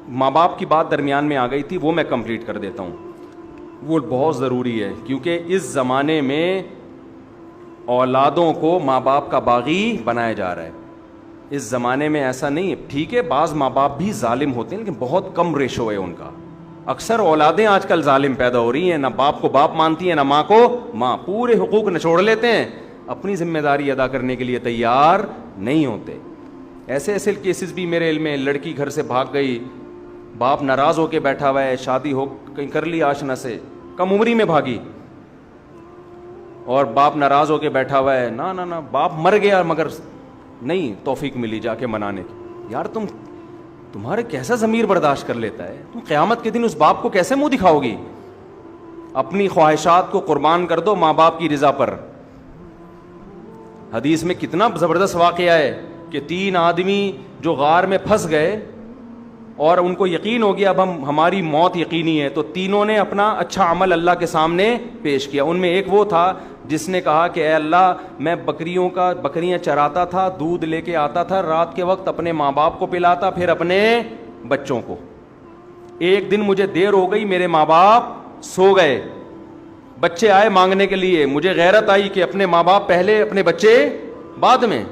ماں باپ کی بات درمیان میں آ گئی تھی، وہ میں کمپلیٹ کر دیتا ہوں، وہ بہت ضروری ہے، کیونکہ اس زمانے میں اولادوں کو ماں باپ کا باغی بنایا جا رہا ہے. اس زمانے میں ایسا نہیں ہے، ٹھیک ہے بعض ماں باپ بھی ظالم ہوتے ہیں لیکن بہت کم ریشو ہے ان کا. اکثر اولادیں آج کل ظالم پیدا ہو رہی ہیں، نہ باپ کو باپ مانتی ہیں نہ ماں کو ماں، پورے حقوق نچوڑ لیتے ہیں، اپنی ذمہ داری ادا کرنے کے لیے تیار نہیں ہوتے. ایسے ایسے کیسز بھی میرے علم میں، لڑکی گھر سے بھاگ گئی، باپ ناراض ہو کے بیٹھا ہوا ہے، شادی ہو کہیں کر لی آشنا سے، کم عمری میں بھاگی، اور باپ ناراض ہو کے بیٹھا ہوا ہے، نہ نہ نہ باپ مر گیا مگر نہیں توفیق ملی جا کے منانے کی. یار تمہارے کیسا ضمیر برداشت کر لیتا ہے؟ تم قیامت کے دن اس باپ کو کیسے منہ دکھاؤ گی؟ اپنی خواہشات کو قربان کر دو ماں باپ کی رضا پر. حدیث میں کتنا زبردست واقعہ ہے کہ 3 آدمی جو غار میں پھنس گئے اور ان کو یقین ہو گیا اب ہماری موت یقینی ہے، تو تینوں نے اپنا اچھا عمل اللہ کے سامنے پیش کیا. ان میں ایک وہ تھا جس نے کہا کہ اے اللہ میں بکریاں چراتا تھا، دودھ لے کے آتا تھا، رات کے وقت اپنے ماں باپ کو پلاتا پھر اپنے بچوں کو. ایک دن مجھے دیر ہو گئی، میرے ماں باپ سو گئے، بچے آئے مانگنے کے لیے، مجھے غیرت آئی کہ اپنے ماں باپ پہلے اپنے بچے بعد میں،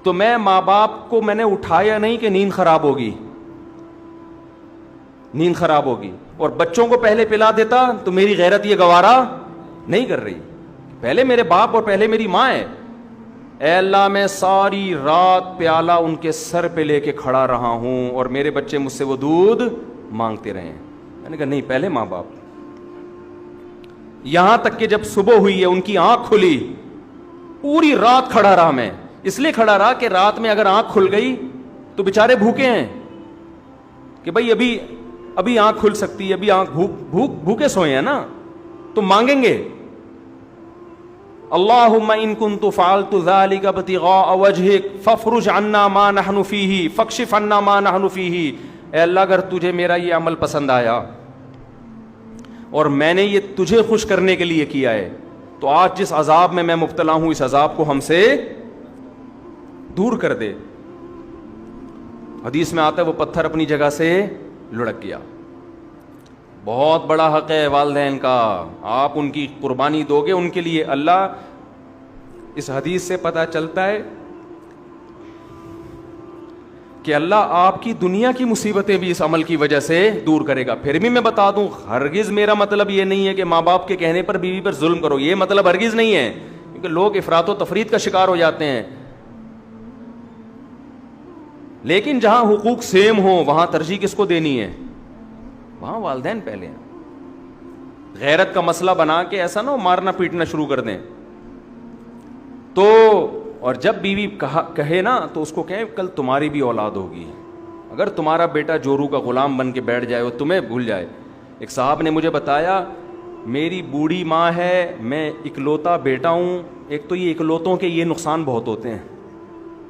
تو میں ماں باپ کو میں نے اٹھایا نہیں کہ نیند خراب ہوگی، اور بچوں کو پہلے پلا دیتا تو میری غیرت یہ گوارا نہیں کر رہی، پہلے میرے باپ اور پہلے میری ماں ہے. اے اللہ میں ساری رات پیالہ ان کے سر پہ لے کے کھڑا رہا ہوں اور میرے بچے مجھ سے وہ دودھ مانگتے رہے ہیں. میں نے کہا نہیں پہلے ماں باپ. یہاں تک کہ جب صبح ہوئی ہے ان کی آنکھ کھلی، پوری رات کھڑا رہا میں، اس لیے کھڑا رہا کہ رات میں اگر آنکھ کھل گئی تو بیچارے بھوکے ہیں کہ بھائی ابھی آنکھ کھل سکتی ہے، ابھی آنکھ بھوکے سوئے ہیں نا تو مانگیں گے. اللہم ان کنت فعلت ذلک ابتغاء وجہک فافرج عنا ما نحن فیہ فاکشف عنا ما نحن فیہ. اے اللہ اگر تجھے میرا یہ عمل پسند آیا اور میں نے یہ تجھے خوش کرنے کے لیے کیا ہے تو آج جس عذاب میں مبتلا ہوں اس عذاب کو ہم سے دور کر دے. حدیث میں آتا ہے وہ پتھر اپنی جگہ سے لڑک گیا. بہت بڑا حق ہے والدین کا، آپ ان کی قربانی دو گے ان کے لیے. اللہ اس حدیث سے پتہ چلتا ہے کہ اللہ آپ کی دنیا کی مصیبتیں بھی اس عمل کی وجہ سے دور کرے گا. پھر بھی میں بتا دوں ہرگز میرا مطلب یہ نہیں ہے کہ ماں باپ کے کہنے پر بیوی پر ظلم کرو، یہ مطلب ہرگز نہیں ہے، کیونکہ لوگ افراط و تفریط کا شکار ہو جاتے ہیں. لیکن جہاں حقوق سیم ہوں وہاں ترجیح کس کو دینی ہے؟ وہاں والدین پہلے ہیں. غیرت کا مسئلہ بنا کے ایسا نہ ہو مارنا پیٹنا شروع کر دیں. تو اور جب بیوی کہے نا تو اس کو کہیں کل تمہاری بھی اولاد ہوگی، اگر تمہارا بیٹا جورو کا غلام بن کے بیٹھ جائے اور تمہیں بھول جائے. ایک صاحب نے مجھے بتایا میری بوڑھی ماں ہے، میں اکلوتا بیٹا ہوں. ایک تو یہ اکلوتوں کے یہ نقصان بہت ہوتے ہیں،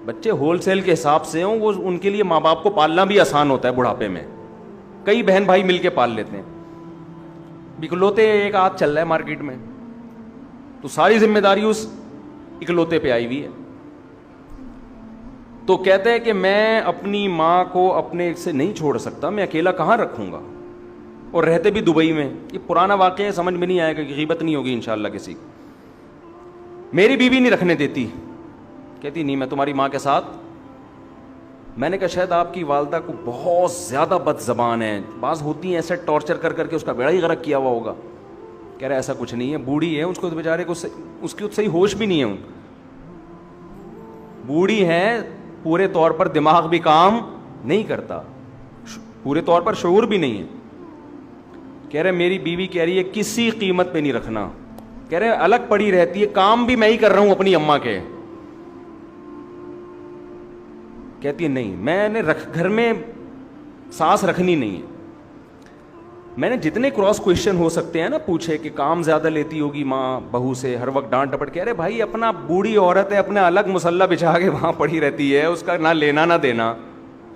بچے ہول سیل کے حساب سے ہوں وہ ان کے لیے ماں باپ کو پالنا بھی آسان ہوتا ہے بڑھاپے میں، کئی بہن بھائی مل کے پال لیتے ہیں. اکلوتے ایک آدھ چل رہا ہے مارکیٹ میں تو ساری ذمہ داری اس اکلوتے پہ آئی ہوئی ہے. تو کہتے ہیں کہ میں اپنی ماں کو اپنے سے نہیں چھوڑ سکتا، میں اکیلا کہاں رکھوں گا، اور رہتے بھی دبئی میں. یہ پرانا واقعہ ہے، سمجھ میں نہیں آئے گا کہ غیبت نہیں ہوگی انشاءاللہ کسی کی. میری بیوی نہیں رکھنے دیتی، کہتی نہیں میں تمہاری ماں کے ساتھ. میں نے کہا شاید آپ کی والدہ کو بہت زیادہ بد زبان ہے، بعض ہوتی ہیں ایسے ٹارچر کر کر کے اس کا بیڑا ہی غرق کیا ہوا ہوگا. کہہ رہا ایسا کچھ نہیں ہے، بوڑھی ہے، اس کو بیچارے کو اس کی صحیح ہوش بھی نہیں ہے، بوڑھی ہے پورے طور پر دماغ بھی کام نہیں کرتا، پورے طور پر شعور بھی نہیں ہے. کہہ رہے میری بیوی کہہ رہی ہے کسی قیمت پہ نہیں رکھنا، کہہ رہے الگ پڑی رہتی ہے، کام بھی میں ہی کر رہا ہوں اپنی اماں کے. کہتی ہے نہیں میں نے گھر میں سانس رکھنی نہیں ہے. میں نے جتنے کراس کوشچن ہو سکتے ہیں نا پوچھے کہ کام زیادہ لیتی ہوگی ماں بہو سے، ہر وقت ڈانٹ ڈپٹ. کہہ رہے بھائی اپنا بوڑھی عورت ہے، اپنا الگ مسلح بچھا کے وہاں پڑی رہتی ہے، اس کا نہ لینا نہ دینا،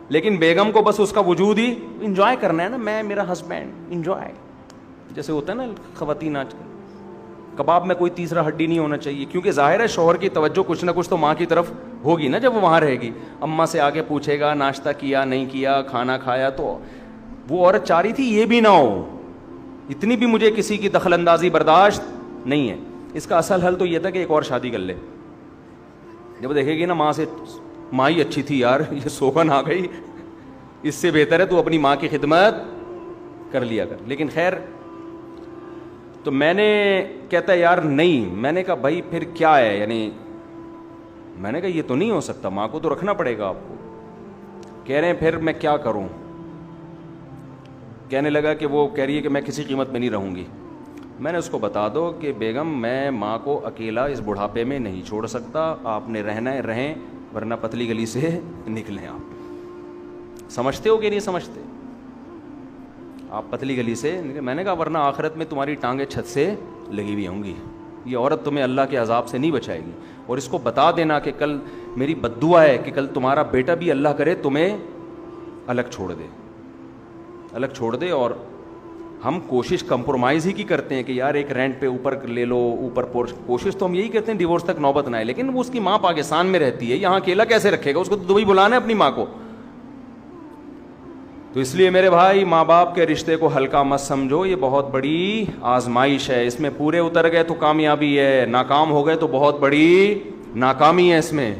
لیکن بیگم کو بس اس کا وجود ہی انجوائے کرنا ہے نا. میں میرا ہسبینڈ انجوائے، جیسے ہوتا ہے نا خواتین آج کل، کباب میں کوئی تیسرا ہڈی نہیں ہونا چاہیے، کیونکہ ظاہر ہے شوہر کی توجہ کچھ نہ کچھ تو ماں کی طرف ہوگی نا جب وہ وہاں رہے گی. اماں سے آگے پوچھے گا ناشتہ کیا نہیں کیا, کھانا کھایا, تو وہ عورت چاہ رہی تھی یہ بھی نہ ہو, اتنی بھی مجھے کسی کی دخل اندازی برداشت نہیں ہے. اس کا اصل حل تو یہ تھا کہ ایک اور شادی کر لے. جب دیکھے گی نا ماں سے, ماں ہی اچھی تھی یار, یہ سوگن آ گئی, اس سے بہتر ہے تو اپنی ماں کی خدمت کر لیا کر. لیکن خیر, تو میں نے کہتا ہے یار نہیں. میں نے کہا بھائی پھر کیا ہے, یعنی میں نے کہا یہ تو نہیں ہو سکتا, ماں کو تو رکھنا پڑے گا آپ کو. کہہ رہے ہیں پھر میں کیا کروں. کہنے لگا کہ وہ کہہ رہی ہے کہ میں کسی قیمت میں نہیں رہوں گی. میں نے اس کو بتا دو کہ بیگم میں ماں کو اکیلا اس بڑھاپے میں نہیں چھوڑ سکتا, آپ نے رہنا ہے رہیں, ورنہ پتلی گلی سے نکلیں. آپ سمجھتے ہو کہ نہیں سمجھتے, آپ پتلی گلی سے. میں نے کہا ورنہ آخرت میں تمہاری ٹانگیں چھت سے لگی ہوئی ہوں گی, یہ عورت تمہیں اللہ کے عذاب سے نہیں بچائے گی. اور اس کو بتا دینا کہ کل میری بد دعا ہے کہ کل تمہارا بیٹا بھی اللہ کرے تمہیں الگ چھوڑ دے, الگ چھوڑ دے. اور ہم کوشش کمپرومائز ہی کی کرتے ہیں کہ یار ایک رینٹ پہ اوپر لے لو, اوپر کوشش تو ہم یہی کرتے ہیں ڈیورس تک نوبت نہ آئے. لیکن وہ اس کی ماں پاکستان میں رہتی ہے, یہاں اکیلا کیسے رکھے گا, اس کو تو دبئی بلانا ہے اپنی ماں کو. تو اس لیے میرے بھائی ماں باپ کے رشتے کو ہلکا مت سمجھو, یہ بہت بڑی آزمائش ہے. اس میں پورے اتر گئے تو کامیابی ہے, ناکام ہو گئے تو بہت بڑی ناکامی ہے اس میں.